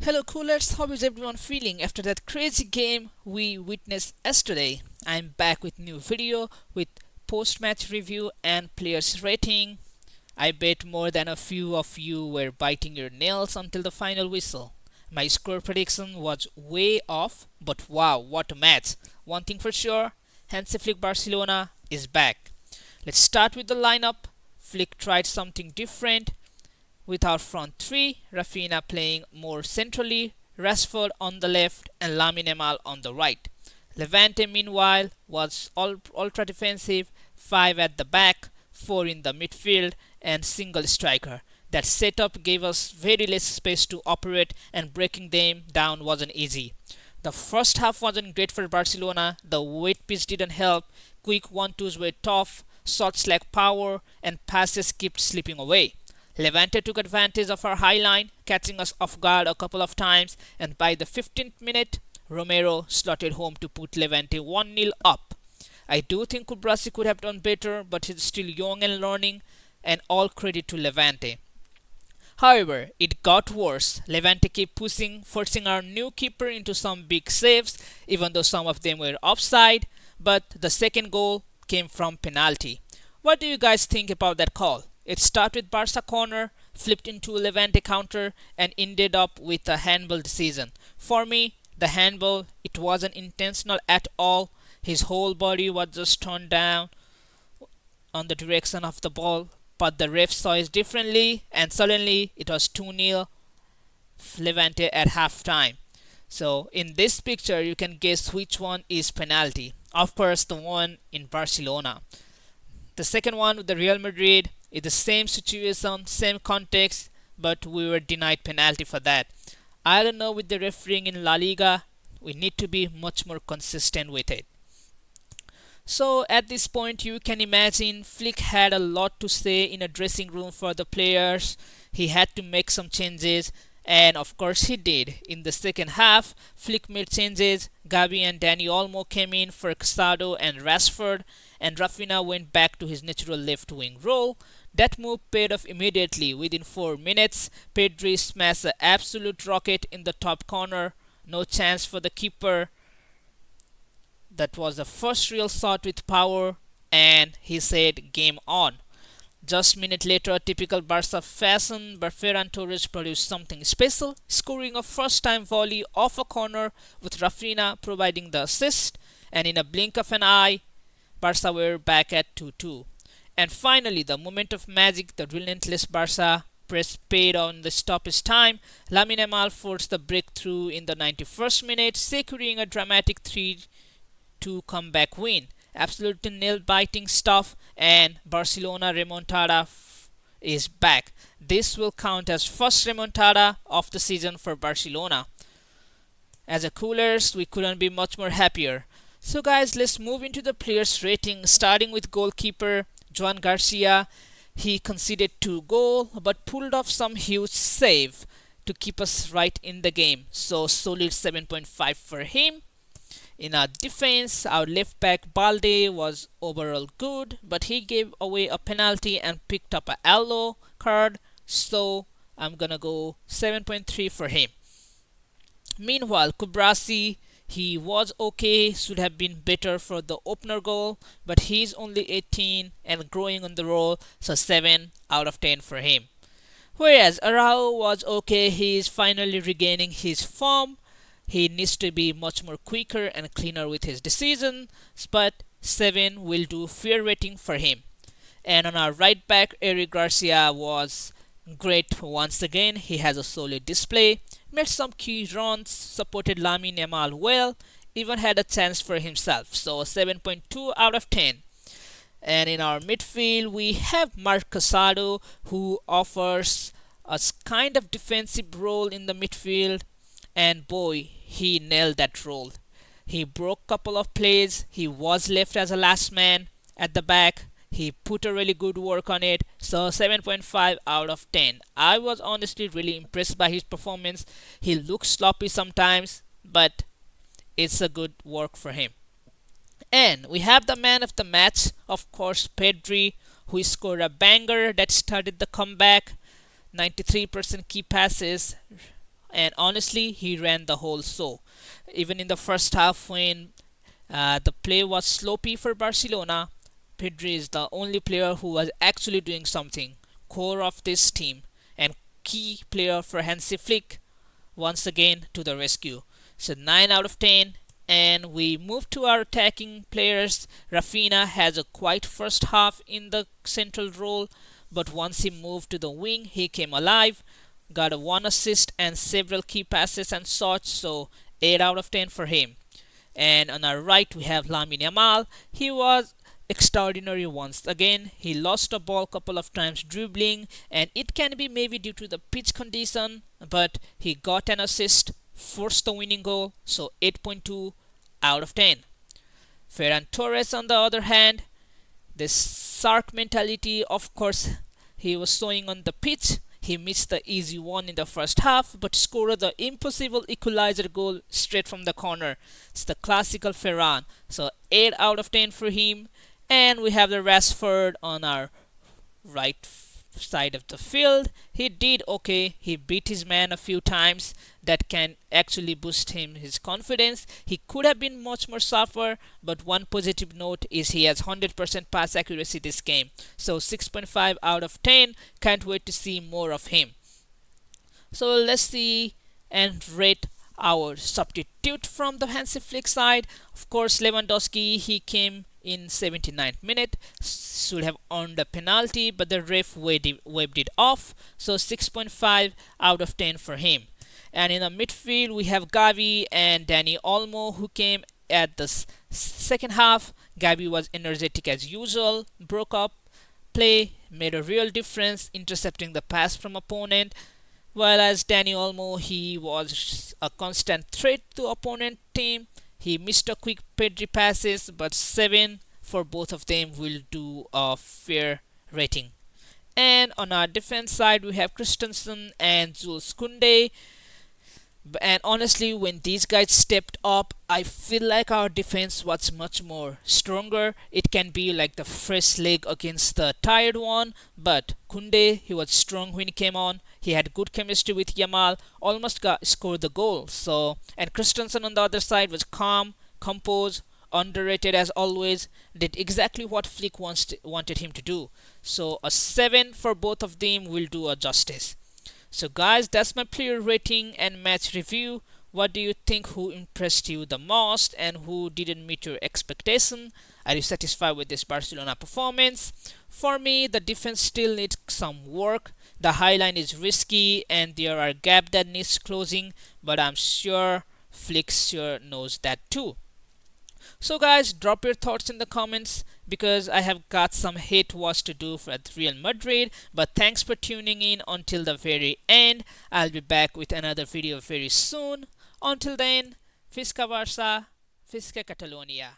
Hello coolers, how is everyone feeling after that crazy game we witnessed yesterday? I'm back with new video with post-match review and players rating. I bet more than a few of you were biting your nails until the final whistle. My score prediction was way off, but wow, what a match. One thing for sure, Hansi Flick Barcelona is back. Let's start with the lineup. Flick tried something different with our front three, Rafinha playing more centrally, Rashford on the left, and Lamine Yamal on the right. Levante, meanwhile, was ultra defensive, 5 at the back, 4 in the midfield, and single striker. That setup gave us very less space to operate, and breaking them down wasn't easy. The first half wasn't great for Barcelona, the wet pitch didn't help, quick 1-2s were tough, shots lacked power, and passes kept slipping away. Levante took advantage of our high line, catching us off guard a couple of times, and by the 15th minute, Romero slotted home to put Levante 1-0 up. I do think Kubrasi could have done better, but he's still young and learning, and all credit to Levante. However, it got worse. Levante kept pushing, forcing our new keeper into some big saves, even though some of them were offside, but the second goal came from penalty. What do you guys think about that call? It started with Barca corner, flipped into a Levante counter, and ended up with a handball decision. For me, the handball, it wasn't intentional at all. His whole body was just turned down on the direction of the ball, but the ref saw it differently, and suddenly it was 2-0 Levante at halftime. So in this picture, you can guess which one is penalty. Of course, the one in Barcelona. The second one with the Real Madrid is the same situation, same context, but we were denied penalty for that. I don't know, with the refereeing in La Liga, we need to be much more consistent with it. So at this point, you can imagine Flick had a lot to say in a dressing room for the players. He had to make some changes, and of course he did. In the second half, Flick made changes. Gabi and Dani Olmo came in for Casado and Rashford, and Rafinha went back to his natural left wing role. That move paid off immediately. Within 4 minutes, Pedri smashed an absolute rocket in the top corner. No chance for the keeper. That was the first real shot with power, and he said game on. Just a minute later, typical Barca fashion, but Ferran Torres produced something special, scoring a first-time volley off a corner with Rafinha providing the assist, and in a blink of an eye, Barca were back at 2-2. And finally, the moment of magic, the relentless Barca press paid on the stoppage time. Lamine Yamal forced the breakthrough in the 91st minute, securing a dramatic 3-2 comeback win. Absolutely nail-biting stuff, and Barcelona remontada is back. This will count as first remontada of the season for Barcelona. As a coolers, we couldn't be much more happier. So guys, let's move into the players' rating, starting with goalkeeper Joan Garcia. He conceded 2 goals but pulled off some huge save to keep us right in the game. So solid 7.5 for him. In our defense, our left back Balde was overall good, but he gave away a penalty and picked up a yellow card, so I'm gonna go 7.3 for him. Meanwhile, Kubrasi, he was okay, should have been better for the opener goal, but he's only 18 and growing on the role, so 7 out of 10 for him. Whereas Araujo was okay, he is finally regaining his form. He needs to be much more quicker and cleaner with his decisions, but 7 will do, fair rating for him. And on our right back, Eric Garcia was great once again. He has a solid display, made some key runs, supported Lamine Yamal well, even had a chance for himself. So 7.2 out of 10. And in our midfield, we have Marc Casado, who offers a kind of defensive role in the midfield, and boy, he nailed that role. He broke a couple of plays. He was left as a last man at the back. He put a really good work on it. So 7.5 out of 10. I was honestly really impressed by his performance. He looks sloppy sometimes, but it's a good work for him. And we have the man of the match, of course, Pedri, who scored a banger that started the comeback. 93% key passes, and honestly, he ran the whole show. Even in the first half, when the play was sloppy for Barcelona, Pedri is the only player who was actually doing something. Core of this team and key player for Hansi Flick once again to the rescue. So 9 out of 10. And we move to our attacking players. Rafinha has a quiet first half in the central role, but once he moved to the wing, he came alive. Got a 1 assist and several key passes and shots, so 8 out of 10 for him. And on our right, we have Lamine Yamal. He was extraordinary once again. He lost the ball a couple of times dribbling, and it can be maybe due to the pitch condition, but he got an assist, forced the winning goal, so 8.2 out of 10. Ferran Torres, on the other hand, this shark mentality, of course, he was showing on the pitch. He missed the easy one in the first half, but scored the impossible equalizer goal straight from the corner. It's the classical Ferran. So 8 out of 10 for him. And we have the Rashford on our right side of the field. He did okay. He beat his man a few times. That can actually boost him his confidence. He could have been much more sharper, but one positive note is he has 100% pass accuracy this game. So 6.5 out of 10. Can't wait to see more of him. So let's see and rate our substitute from the Hansi Flick side. Of course, Lewandowski, he came in 79th minute, should have earned a penalty, but the ref waved it off. So 6.5 out of 10 for him. And in the midfield, we have Gavi and Dani Olmo, who came at the second half. Gavi was energetic as usual, broke up play, made a real difference, intercepting the pass from opponent. While as Dani Olmo, he was a constant threat to opponent team. He missed a quick Pedri passes, but 7 for both of them will do a fair rating. And on our defense side, we have Christensen and Jules Koundé. And honestly, when these guys stepped up, I feel like our defense was much more stronger. It can be like the fresh leg against the tired one, but Koundé, he was strong when he came on. He had good chemistry with Yamal, almost scored the goal. So, and Christensen on the other side was calm, composed, underrated as always, did exactly what Flick wanted him to do. So a 7 for both of them will do a justice. So guys, that's my player rating and match review. What do you think? Who impressed you the most and who didn't meet your expectation? Are you satisfied with this Barcelona performance? For me, the defense still needs some work. The high line is risky and there are gaps that needs closing, but I'm sure Flick sure knows that too. So guys, drop your thoughts in the comments because I have got some hate watch to do for Real Madrid. But thanks for tuning in until the very end. I'll be back with another video very soon. Until then, Visca Barça, Visca Catalunya.